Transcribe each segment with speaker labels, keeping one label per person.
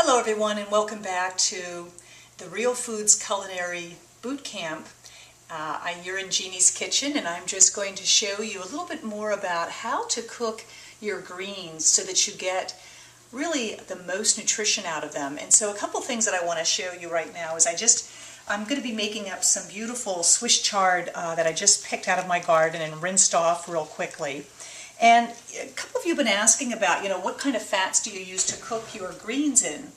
Speaker 1: Hello everyone and welcome back to the Real Foods Culinary Boot Camp. You're in Jeannie's kitchen and I'm just going to show you a little bit more about how to cook your greens so that you get really the most nutrition out of them. And so a couple things that I want to show you right now is I'm going to be making up some beautiful Swiss chard that I just picked out of my garden and rinsed off real quickly. And a couple of you have been asking about, what kind of fats do you use to cook your greens in?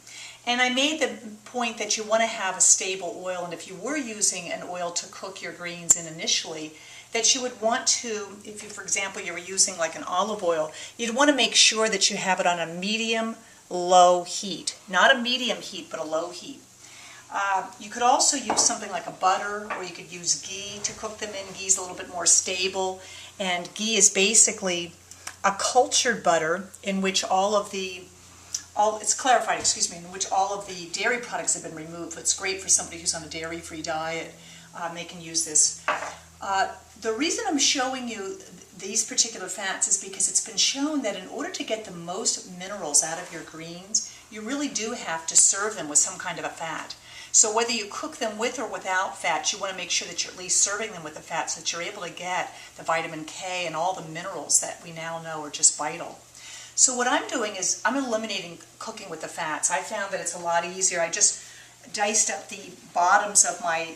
Speaker 1: And I made the point that you want to have a stable oil, and if you were using an oil to cook your greens in initially, that you would want to, if you, for example, you were using like an olive oil, you'd want to make sure that you have it on a medium-low heat. Not a medium heat, but a low heat. You could also use something like a butter, or you could use ghee to cook them in. Ghee is a little bit more stable, and ghee is basically a cultured butter in which it's clarified, in which all of the dairy products have been removed. It's great for somebody who's on a dairy-free diet. They can use this. The reason I'm showing you these particular fats is because it's been shown that in order to get the most minerals out of your greens, you really do have to serve them with some kind of a fat. So whether you cook them with or without fat, you want to make sure that you're at least serving them with the fat so that you're able to get the vitamin K and all the minerals that we now know are just vital. So what I'm doing is I'm eliminating cooking with the fats. I found that it's a lot easier. I just diced up the bottoms of my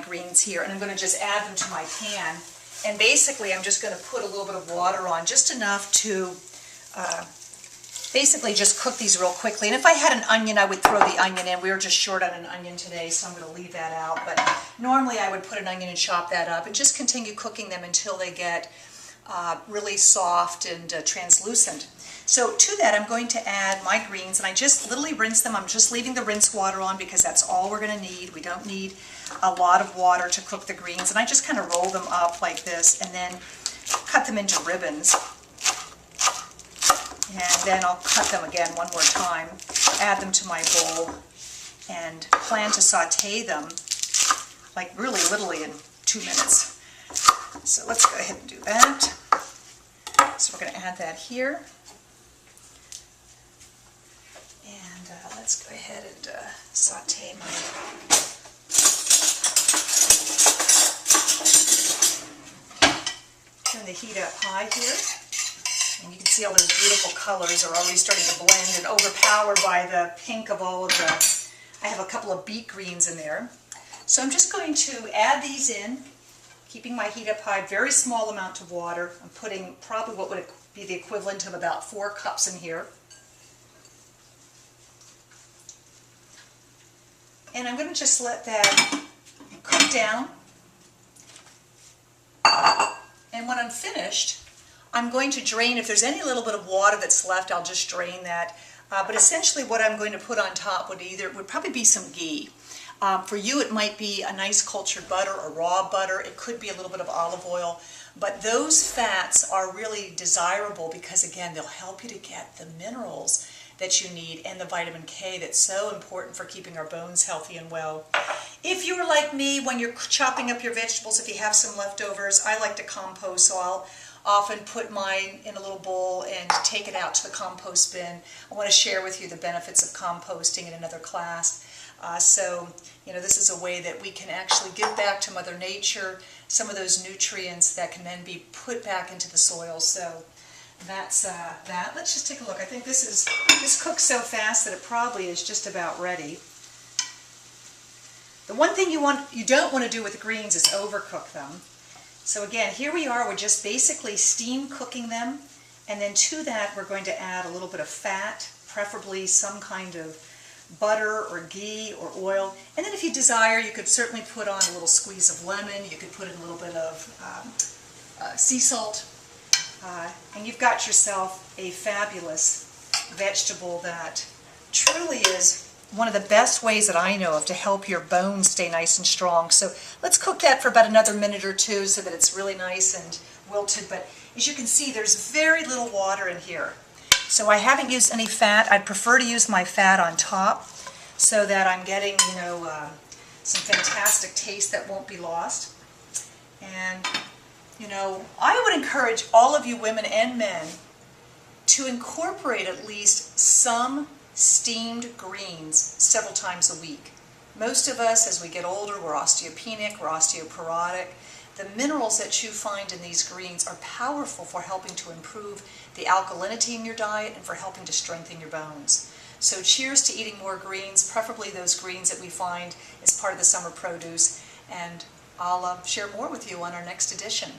Speaker 1: greens here, and I'm going to just add them to my pan. And basically I'm just going to put a little bit of water on, just enough to basically just cook these real quickly. And if I had an onion, I would throw the onion in. We were just short on an onion today, so I'm going to leave that out. But normally I would put an onion and chop that up and just continue cooking them until they get really soft and translucent. So to that I'm going to add my greens, and I just literally rinse them. I'm just leaving the rinse water on because that's all we're going to need. We don't need a lot of water to cook the greens. And I just kind of roll them up like this and then cut them into ribbons. And then I'll cut them again one more time, add them to my bowl, and plan to saute them like really literally in 2 minutes. So let's go ahead and do that. So we're going to add that here. And let's go ahead and saute my... Turn the heat up high here. And you can see all those beautiful colors are already starting to blend and overpowered by the pink of all of the... I have a couple of beet greens in there. So I'm just going to add these in, keeping my heat up high, very small amount of water. I'm putting probably what would be the equivalent of about 4 cups in here. And I'm going to just let that cook down. And when I'm finished, I'm going to drain. If there's any little bit of water that's left, I'll just drain that. But essentially what I'm going to put on top would probably be some ghee. For you it might be a nice cultured butter or raw butter. It could be a little bit of olive oil. But those fats are really desirable because, again, they'll help you to get the minerals that you need and the vitamin K that's so important for keeping our bones healthy and well. If you were like me, when you're chopping up your vegetables, if you have some leftovers, I like to compost, so I'll often put mine in a little bowl and take it out to the compost bin. I want to share with you the benefits of composting in another class. So this is a way that we can actually give back to Mother Nature some of those nutrients that can then be put back into the soil. So that's that. Let's just take a look. I think this cooks so fast that it probably is just about ready. The one thing you don't want to do with the greens is overcook them. So again, here we are, we're just basically steam cooking them, and then to that we're going to add a little bit of fat, preferably some kind of butter or ghee or oil. And then if you desire, you could certainly put on a little squeeze of lemon, you could put in a little bit of sea salt, and you've got yourself a fabulous vegetable that truly is one of the best ways that I know of to help your bones stay nice and strong. So let's cook that for about another minute or two so that it's really nice and wilted. But as you can see, there's very little water in here. So I haven't used any fat. I'd prefer to use my fat on top so that I'm getting, some fantastic taste that won't be lost. And, I would encourage all of you women and men to incorporate at least some steamed greens several times a week. Most of us, as we get older, we're osteopenic, we're osteoporotic. The minerals that you find in these greens are powerful for helping to improve the alkalinity in your diet and for helping to strengthen your bones. So cheers to eating more greens, preferably those greens that we find as part of the summer produce, and I'll share more with you on our next edition.